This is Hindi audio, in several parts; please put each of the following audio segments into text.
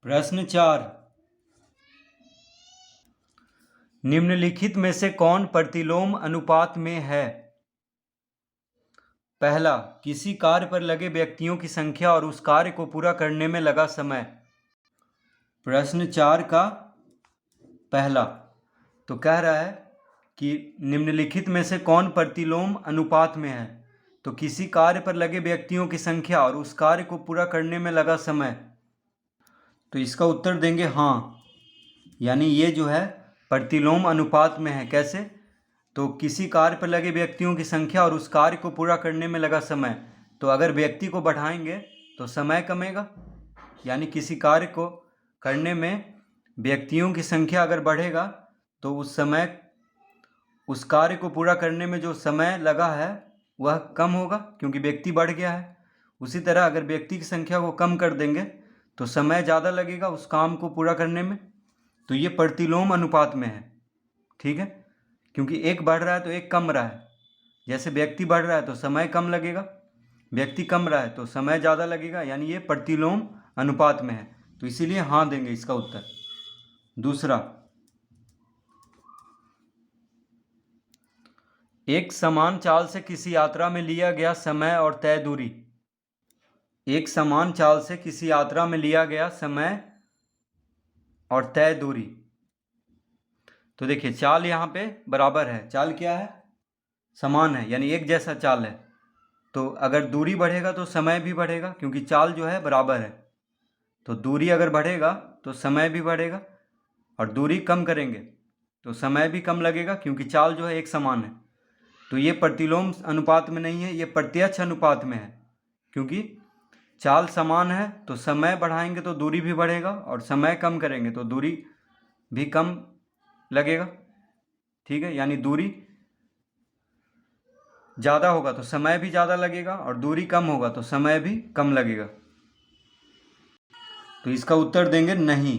प्रश्न 4। निम्नलिखित में से कौन प्रतिलोम अनुपात में है? पहला, किसी कार्य पर लगे व्यक्तियों की संख्या और उस कार्य को पूरा करने में लगा समय। प्रश्न 4 का पहला तो कह रहा है कि निम्नलिखित में से कौन प्रतिलोम अनुपात में है। तो किसी कार्य पर लगे व्यक्तियों की संख्या और उस कार्य को पूरा करने में लगा समय। तो इसका उत्तर देंगे हाँ, यानी ये जो है प्रतिलोम अनुपात में है। कैसे? तो किसी कार्य पर लगे व्यक्तियों की संख्या और उस कार्य को पूरा करने में लगा समय। तो अगर व्यक्ति को बढ़ाएंगे तो समय कमेगा, यानी किसी कार्य को करने में व्यक्तियों की संख्या अगर बढ़ेगा तो उस कार्य को पूरा करने में जो समय लगा है वह कम होगा, क्योंकि व्यक्ति बढ़ गया है। उसी तरह अगर व्यक्ति की संख्या को कम कर देंगे तो समय ज़्यादा लगेगा उस काम को पूरा करने में। तो ये प्रतिलोम अनुपात में है। ठीक है, क्योंकि एक बढ़ रहा है तो एक कम रहा है। जैसे व्यक्ति बढ़ रहा है तो समय कम लगेगा, व्यक्ति कम रहा है तो समय ज़्यादा लगेगा, यानी ये प्रतिलोम अनुपात में है। तो इसीलिए हाँ देंगे इसका उत्तर। दूसरा, एक समान चाल से किसी यात्रा में लिया गया समय और तय दूरी। एक समान चाल से किसी यात्रा में लिया गया समय और तय दूरी। तो देखिए, चाल यहाँ पे बराबर है। चाल क्या है? समान है, यानी एक जैसा चाल है। तो अगर दूरी बढ़ेगा तो समय भी बढ़ेगा, क्योंकि चाल जो है बराबर है। तो दूरी अगर बढ़ेगा तो समय भी बढ़ेगा, और दूरी कम करेंगे तो समय भी कम लगेगा, क्योंकि चाल जो है एक समान है। तो ये प्रतिलोम अनुपात में नहीं है, ये प्रत्यक्ष अनुपात में है। क्योंकि चाल समान है तो समय बढ़ाएंगे तो दूरी भी बढ़ेगा, और समय कम करेंगे तो दूरी भी कम लगेगा। ठीक है, यानी दूरी ज़्यादा होगा तो समय भी ज़्यादा लगेगा, और दूरी कम होगा तो समय भी कम लगेगा। तो इसका उत्तर देंगे नहीं।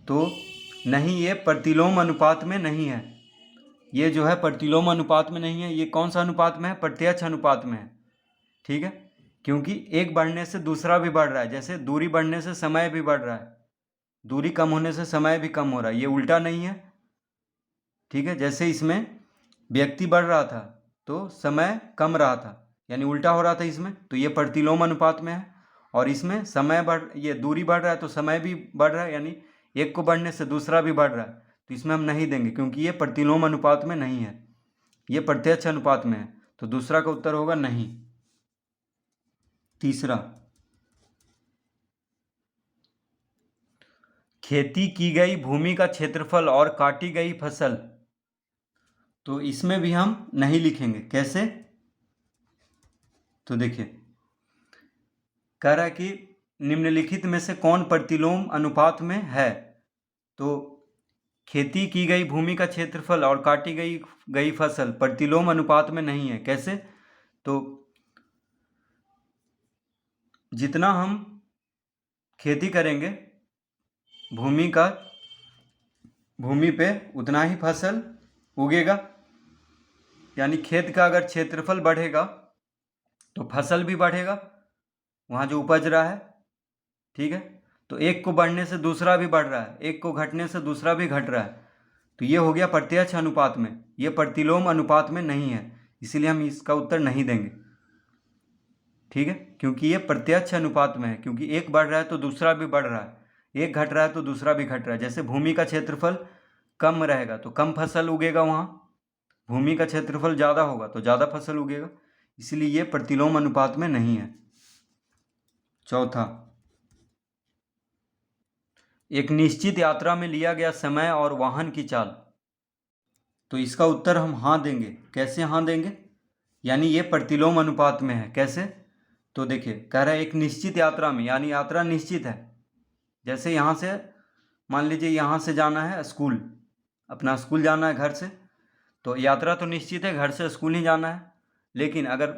तो नहीं, ये प्रतिलोम अनुपात में नहीं है। ये जो है प्रतिलोम अनुपात में नहीं है। ये कौन सा अनुपात में है? प्रत्यक्ष अनुपात में है। ठीक है, क्योंकि एक बढ़ने से दूसरा भी बढ़ रहा है। जैसे दूरी बढ़ने से समय भी बढ़ रहा है, दूरी कम होने से समय भी कम हो रहा है। ये उल्टा नहीं है। ठीक है, जैसे इसमें व्यक्ति बढ़ रहा था तो समय कम रहा था, यानी उल्टा हो रहा था इसमें। तो ये प्रतिलोम अनुपात में है। और इसमें ये दूरी बढ़ रहा है तो समय भी बढ़ रहा है, यानी एक को बढ़ने से दूसरा भी बढ़ रहा है। तो इसमें हम नहीं देंगे, क्योंकि ये प्रतिलोम अनुपात में नहीं है, ये प्रत्यक्ष अनुपात में है। तो दूसरा का उत्तर होगा नहीं। तीसरा, खेती की गई भूमि का क्षेत्रफल और काटी गई फसल। तो इसमें भी हम नहीं लिखेंगे। कैसे? तो देखिए, कह रहा है कि निम्नलिखित में से कौन प्रतिलोम अनुपात में है। तो खेती की गई भूमि का क्षेत्रफल और काटी गई फसल प्रतिलोम अनुपात में नहीं है। कैसे? तो जितना हम खेती करेंगे भूमि पे उतना ही फसल उगेगा, यानी खेत का अगर क्षेत्रफल बढ़ेगा तो फसल भी बढ़ेगा, वहाँ जो उपज रहा है। ठीक है, तो एक को बढ़ने से दूसरा भी बढ़ रहा है, एक को घटने से दूसरा भी घट रहा है। तो ये हो गया प्रत्यक्ष अनुपात में, ये प्रतिलोम अनुपात में नहीं है। इसीलिए हम इसका उत्तर नहीं देंगे। ठीक है, क्योंकि ये प्रत्यक्ष अनुपात में है, क्योंकि एक बढ़ रहा है तो दूसरा भी बढ़ रहा है, एक घट रहा है तो दूसरा भी घट रहा है। जैसे भूमि का क्षेत्रफल कम रहेगा तो कम फसल उगेगा, वहाँ भूमि का क्षेत्रफल ज़्यादा होगा तो ज़्यादा फसल उगेगा। इसलिए ये प्रतिलोम अनुपात में नहीं है। चौथा, एक निश्चित यात्रा में लिया गया समय और वाहन की चाल। तो इसका उत्तर हम हाँ देंगे। कैसे हाँ देंगे? यानी ये प्रतिलोम अनुपात में है। कैसे? तो देखिए, कह रहा है एक निश्चित यात्रा में, यानी यात्रा निश्चित है। जैसे यहाँ से मान लीजिए, यहाँ से जाना है स्कूल, अपना स्कूल जाना है घर से, तो यात्रा तो निश्चित है, घर से स्कूल ही जाना है। लेकिन अगर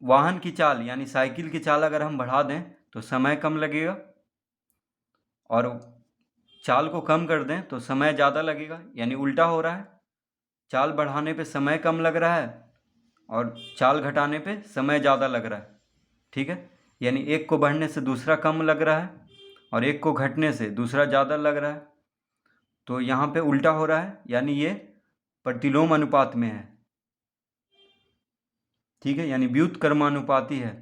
वाहन की चाल यानी साइकिल की चाल अगर हम बढ़ा दें तो समय कम लगेगा, और चाल को कम कर दें तो समय ज़्यादा लगेगा, यानी उल्टा हो रहा है। चाल बढ़ाने पे समय कम लग रहा है और चाल घटाने पे समय ज़्यादा लग रहा है। ठीक है, यानी एक को बढ़ने से दूसरा कम लग रहा है और एक को घटने से दूसरा ज़्यादा लग रहा है। तो यहाँ पे उल्टा हो रहा है, यानी ये प्रतिलोम अनुपात में है। ठीक है, यानी व्युत्क्रमानुपाती है।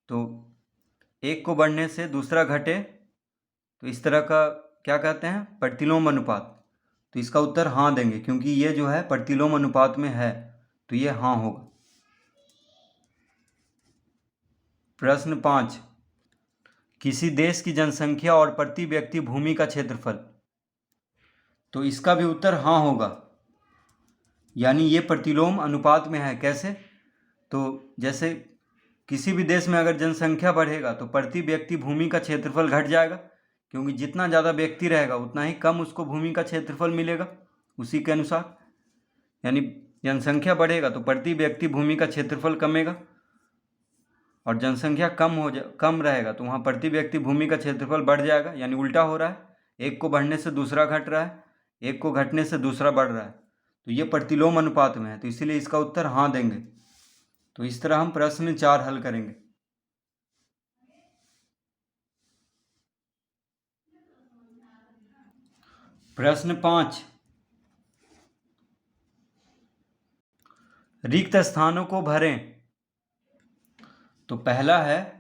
तो एक को बढ़ने से दूसरा घटे तो इस तरह का क्या कहते हैं, प्रतिलोम अनुपात। तो इसका उत्तर हाँ देंगे, क्योंकि ये जो है प्रतिलोम अनुपात में है, तो ये हाँ होगा। प्रश्न 5, किसी देश की जनसंख्या और प्रति व्यक्ति भूमि का क्षेत्रफल। तो इसका भी उत्तर हाँ होगा, यानी ये प्रतिलोम अनुपात में है। कैसे? तो जैसे किसी भी देश में अगर जनसंख्या बढ़ेगा तो प्रति व्यक्ति भूमि का क्षेत्रफल घट जाएगा, क्योंकि जितना ज़्यादा व्यक्ति रहेगा उतना ही कम उसको भूमि का क्षेत्रफल मिलेगा उसी के अनुसार। यानी जनसंख्या बढ़ेगा तो प्रति व्यक्ति भूमि का क्षेत्रफल कमेगा, और जनसंख्या कम रहेगा तो वहाँ प्रति व्यक्ति भूमि का क्षेत्रफल बढ़ जाएगा। यानी उल्टा हो रहा है, एक को बढ़ने से दूसरा घट रहा है, एक को घटने से दूसरा बढ़ रहा है। तो ये प्रतिलोम अनुपात में है, तो इसीलिए इसका उत्तर हाँ देंगे। तो इस तरह हम प्रश्न 4 हल करेंगे। प्रश्न 5, रिक्त स्थानों को भरें। तो पहला है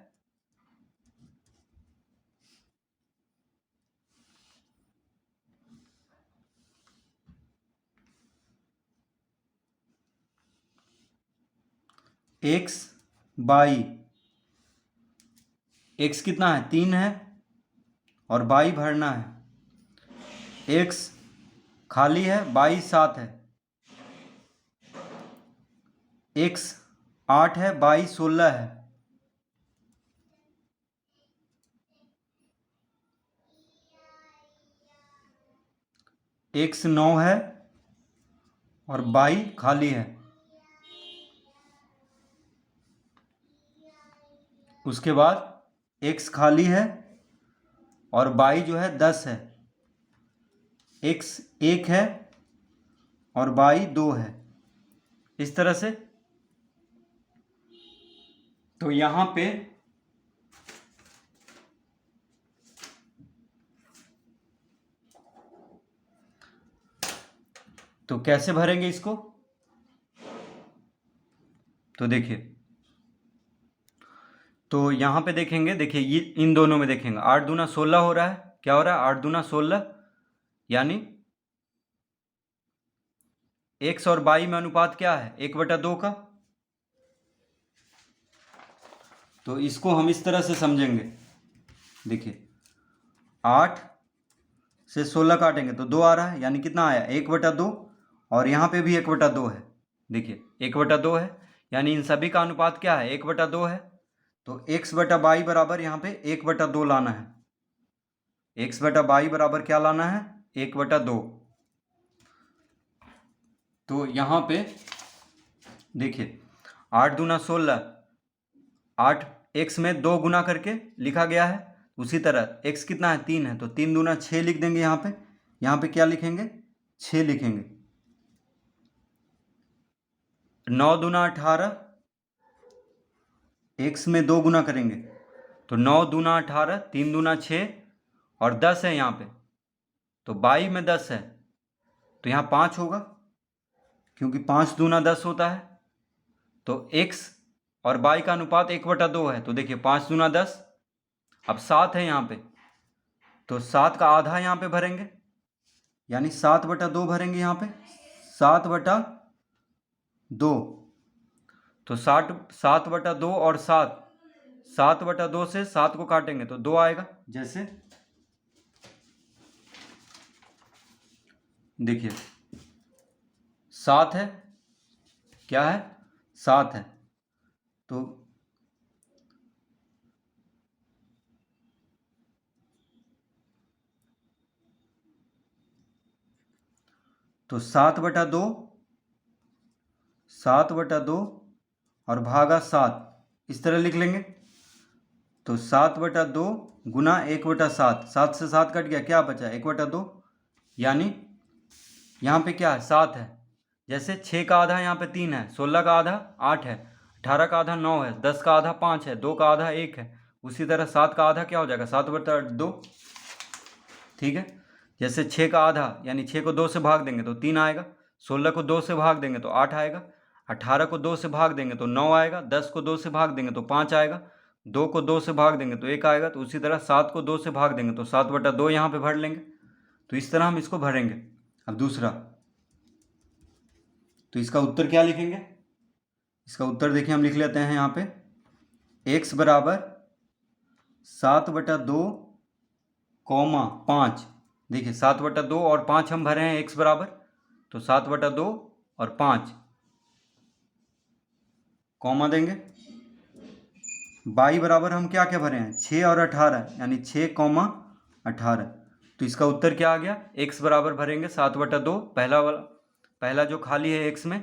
x बाई, x कितना है 3 है और बाई भरना है। x खाली है, बाई 7 है। x 8 है, बाई 16 है। x 9 है और बाई खाली है। उसके बाद x खाली है और बाई जो है 10 है। x 1 है और बाई 2 है। इस तरह से। तो यहाँ पे तो कैसे भरेंगे इसको? तो देखिए, तो यहाँ पे देखेंगे, देखिए ये इन दोनों में देखेंगे 8 दूना 16 हो रहा है। क्या हो रहा है? 8 दूना 16, यानी x और बाई में अनुपात क्या है? 1/2 का। तो इसको हम इस तरह से समझेंगे। देखिए 8 से 16 काटेंगे तो 2 आ रहा है, यानी कितना आया? 1/2। और यहाँ पे भी 1/2 है। देखिए 1/2 है, यानी इन सभी का अनुपात क्या है? 1/2 है। तो x बटा बाई बराबर यहाँ पे 1/2 लाना है। x बटा बाई बराबर क्या लाना है? 1/2। तो यहाँ पे देखिए 8 दूना 16, 8 x में 2 गुना करके लिखा गया है। उसी तरह x कितना है? 3 है, तो 3 दूना 6 लिख देंगे। यहाँ पे क्या लिखेंगे? 6 लिखेंगे। 9 दूना 18, x में 2 गुना करेंगे तो 9 दूना 18, 3 दूना 6 और 10 है यहाँ पे, तो बाई में 10 है तो यहाँ 5 होगा, क्योंकि 5 दूना 10 होता है। तो x और बाई का अनुपात 1/2 है। तो देखिए 5 दूना 10, अब 7 है यहाँ पे, तो 7 का आधा यहाँ पे भरेंगे, यानी 7/2 भरेंगे यहाँ पे। 7/2, तो 7/2 और 7/2 से 7 को काटेंगे तो 2 आएगा। जैसे देखिए 7 है, क्या है? 7 है। तो 7/2, 7/2 और भागा 7, इस तरह लिख लेंगे। तो 7/2 गुना 1/7, 7 से 7 कट गया, क्या बचा? 1/2, यानी यहाँ पे क्या है? 7 है। जैसे 6 का आधा यहाँ पे 3 है, 16 का आधा 8 है, 18 का आधा 9 है, 10 का आधा 5 है, 2 का आधा 1 है। उसी तरह 7 का आधा क्या हो जाएगा, 7/2। ठीक है, जैसे 6 का आधा यानी 6 को 2 से भाग देंगे तो 3 आएगा, 16 को 2 से भाग देंगे तो 8 आएगा, 18 को 2 से भाग देंगे तो 9 आएगा, 10 को 2 से भाग देंगे तो 5 आएगा, 2 को 2 से भाग देंगे तो 1 आएगा। तो उसी तरह 7 को 2 से भाग देंगे तो 7/2 यहाँ पे भर लेंगे। तो इस तरह हम इसको भरेंगे। अब दूसरा, तो इसका उत्तर क्या लिखेंगे, इसका उत्तर देखिए हम लिख लेते हैं यहाँ पे x बराबर 7/2, 5। देखिए 7/2 और 5 हम भरे हैं x बराबर, तो 7/2 और 5 कॉमा देंगे। y बराबर हम क्या क्या भरे हैं, 6 और 18 यानी 6,18। तो इसका उत्तर क्या आ गया, x बराबर भरेंगे 7/2, पहला जो खाली है x में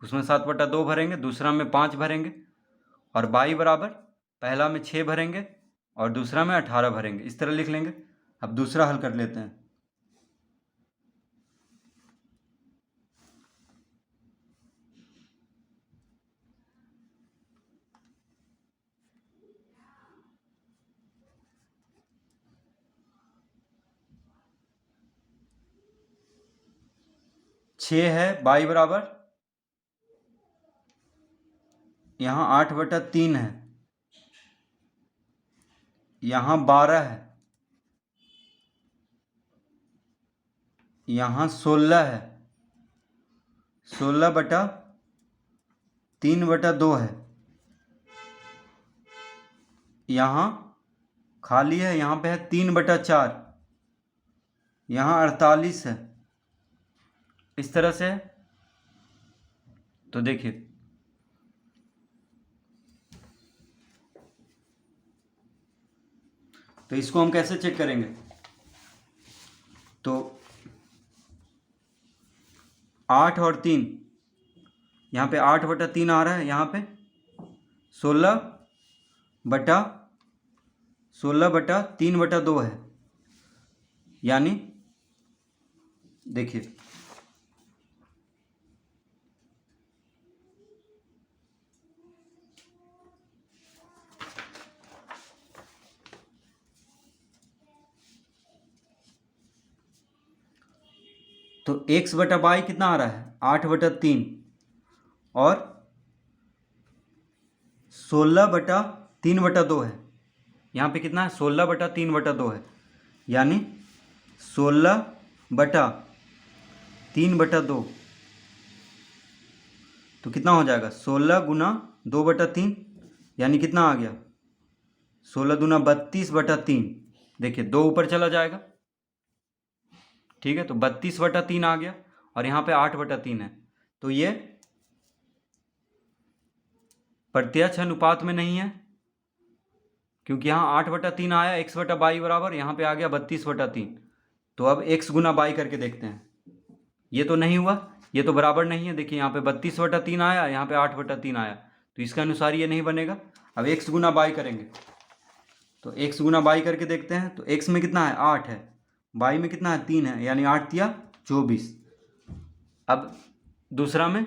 उसमें 7/2 भरेंगे, दूसरा में 5 भरेंगे, और y बराबर पहला में 6 भरेंगे और दूसरा में 18 भरेंगे। इस तरह लिख लेंगे। अब दूसरा हल कर लेते हैं। छः है, y बराबर यहाँ 8/3 है, यहाँ 12 है, यहाँ 16 है, 16/3/2 है, यहाँ खाली है, यहाँ पे है 3/4, यहाँ 48 है। इस तरह से। तो देखिए तो इसको हम कैसे चेक करेंगे, तो 8 और 3, यहाँ पे 8/3 आ रहा है, यहाँ पे 16/3/2 है, यानी देखिए तो x/y कितना आ रहा है, 8/3 और 16/3/2 है। यहाँ पे कितना है, 16/3/2 है, यानी 16/3/2 तो कितना हो जाएगा, 16 गुना 2/3 यानी कितना आ गया, 16 दूना 32/3। देखिए 2 ऊपर चला जाएगा, ठीक है, तो 32/3 आ गया, और यहाँ पे 8/3 है। तो ये प्रत्यक्ष अनुपात में नहीं है, क्योंकि यहाँ 8/3 आया, x/y बराबर यहाँ पे आ गया 32/3। तो अब x गुना y करके देखते हैं। ये तो नहीं हुआ, ये तो बराबर नहीं है। देखिए यहाँ पे 32/3 आया, यहाँ पे 8/3 आया, तो इसके अनुसार ये नहीं बनेगा। अब x गुना y करेंगे, तो x गुना y करके देखते हैं। तो x में कितना है, 8 है, y में कितना है, 3 है, यानी 8 या 24। अब दूसरा में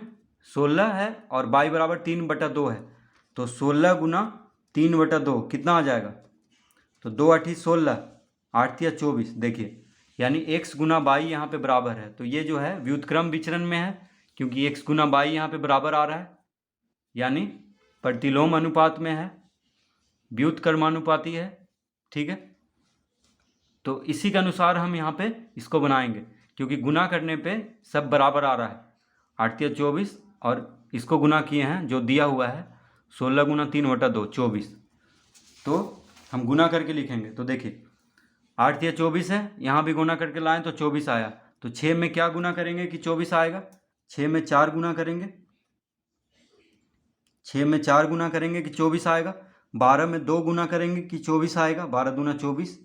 16 है और y बराबर 3/2 है, तो 16 गुना 3/2 कितना आ जाएगा, तो 2 8 16, 8 या 24। देखिए यानी x गुना y यहाँ पे बराबर है। तो ये जो है व्युत्क्रम विचरण में है, क्योंकि x गुना y यहाँ पे बराबर आ रहा है, यानी प्रतिलोम अनुपात में है, व्युत्क्रमानुपाती है। ठीक है, तो इसी के अनुसार हम यहाँ पे इसको बनाएंगे, क्योंकि गुना करने पे सब बराबर आ रहा है, 8 या 24, और इसको गुना किए हैं जो दिया हुआ है 16 गुना 3/2 24। तो हम गुना करके लिखेंगे। तो देखिए 8 या 24 है, यहाँ भी गुना करके लाएं तो 24 आया। तो 6 में क्या गुना करेंगे कि 24 आएगा, 6 में 4 गुना करेंगे, 6 में 4 गुना करेंगे कि 24 आएगा। 12 में 2 गुना करेंगे कि 24 आएगा, 12 दूना 24।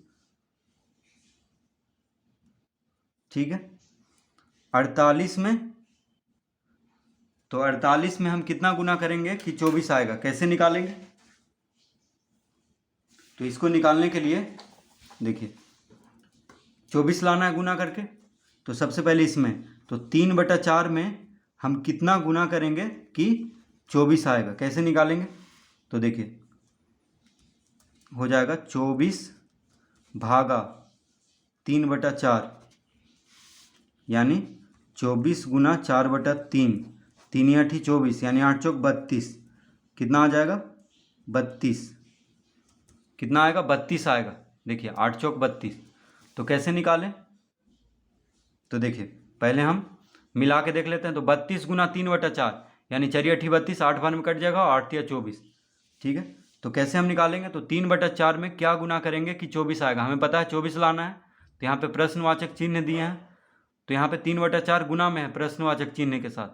ठीक है, 48 में, तो 48 में हम कितना गुना करेंगे कि 24 आएगा, कैसे निकालेंगे। तो इसको निकालने के लिए देखिए 24 लाना है गुना करके। तो सबसे पहले इसमें तो 3/4 में हम कितना गुना करेंगे कि 24 आएगा। कैसे निकालेंगे? तो देखिए हो जाएगा 24 भागा 3/4 यानी 24 गुना 4/3, 3 8 24 यानी 8 चौक 32। कितना आ जाएगा? 32। कितना आएगा? 32 आएगा। देखिए 8 चौक 32। तो कैसे निकालें? तो देखिए पहले हम मिला के देख लेते हैं। तो 32 गुना 3/4 यानी 4 8 32, 8 बार में कट जाएगा, 8 3 24। ठीक है, तो कैसे हम निकालेंगे? तो 3/4 में क्या गुना करेंगे कि 24 आएगा? हमें पता है 24 लाना है। तो यहाँ पे प्रश्नवाचक चिन्ह दिए हैं, तो यहाँ पे 3/4 गुना में है प्रश्नवाचक चिन्ह के साथ।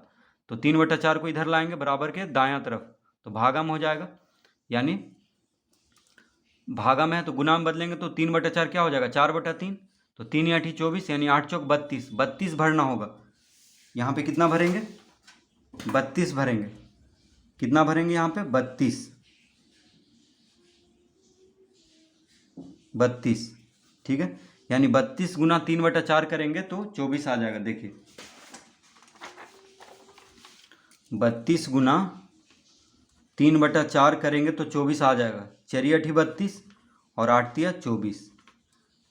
तो 3/4 को इधर लाएंगे बराबर के दायां तरफ, तो भागा में हो जाएगा। यानी भागा में है तो गुना में बदलेंगे तो 3/4 क्या हो जाएगा? 4/3। तो 3 8 24 यानी 8 चौक 32। 32 भरना होगा। यहाँ पे कितना भरेंगे? 32 भरेंगे। कितना भरेंगे यहाँ पे? 32। ठीक है, यानी 32 गुना 3/4 करेंगे तो 24 आ जाएगा। देखिए 32 गुना 3/4 करेंगे तो 24 आ जाएगा। 4 8 32 और 8 3 24।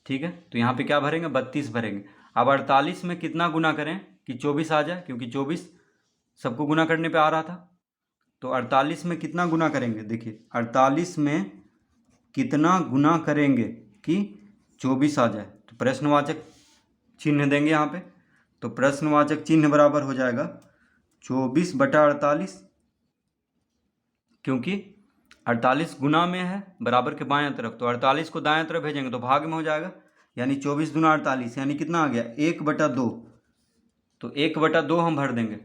ठीक है, तो यहाँ पे क्या भरेंगे? 32 भरेंगे। अब 48 में कितना गुना करें कि 24 आ जाए? क्योंकि 24 सबको गुना करने पे आ रहा था। तो 48 में कितना गुना करेंगे? देखिए 48 में कितना गुना करेंगे कि 24 आ जाए? तो प्रश्नवाचक चिन्ह देंगे यहाँ पे। तो प्रश्नवाचक चिन्ह बराबर हो जाएगा 24/48, क्योंकि 48 गुना में है बराबर के बाएं तरफ। तो 48 को दाएं तरफ भेजेंगे तो भाग में हो जाएगा। यानी 24 दूना 48 यानी कितना आ गया? 1/2। तो 1/2 हम भर देंगे।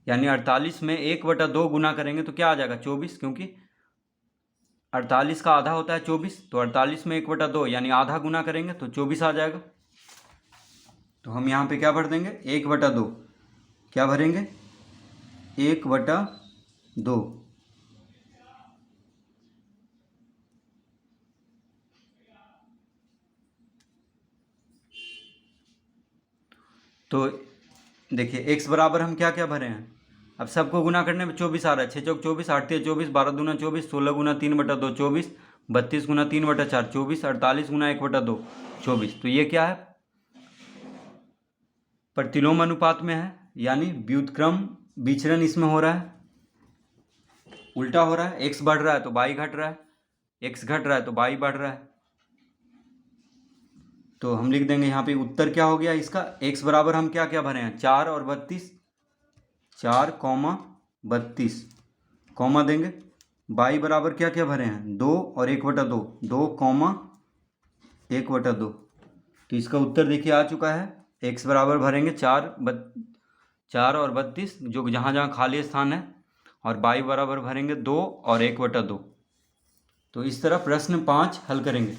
यानी 48 में 1/2 गुना करेंगे तो क्या आ जाएगा? 24, क्योंकि 48 का आधा होता है 24। तो 48 में 1/2 यानी आधा गुना करेंगे तो 24 आ जाएगा। तो हम यहाँ पे क्या भर देंगे? 1/2। क्या भरेंगे? 1/2। तो देखिए x बराबर हम क्या क्या भरे हैं? अब सबको गुना करने में 24 आ रहा है। 6 चौक 24, 8 3 24, 12 दूना 24, 16 गुना 3/2 24, 32 गुना 3/4 24, 48 गुना 1/2 24। तो ये क्या है? प्रतिलोम अनुपात में है, यानी व्युत्क्रम विचरण इसमें हो रहा है, उल्टा हो रहा है। x बढ़ रहा है तो y घट रहा है, x घट रहा है तो y बढ़ रहा है। तो हम लिख देंगे यहाँ पे उत्तर क्या हो गया इसका? x बराबर हम क्या क्या भरे हैं? 4 और 32, 4, 32 कॉमा देंगे। y बराबर क्या क्या भरे हैं? 2 और 1/2, 2, 1/2। तो इसका उत्तर देखिए आ चुका है। x बराबर भरेंगे 4 और 32 जो जहाँ जहाँ खाली स्थान है, और y बराबर भरेंगे 2 और 1/2। तो इस तरह प्रश्न 5 हल करेंगे।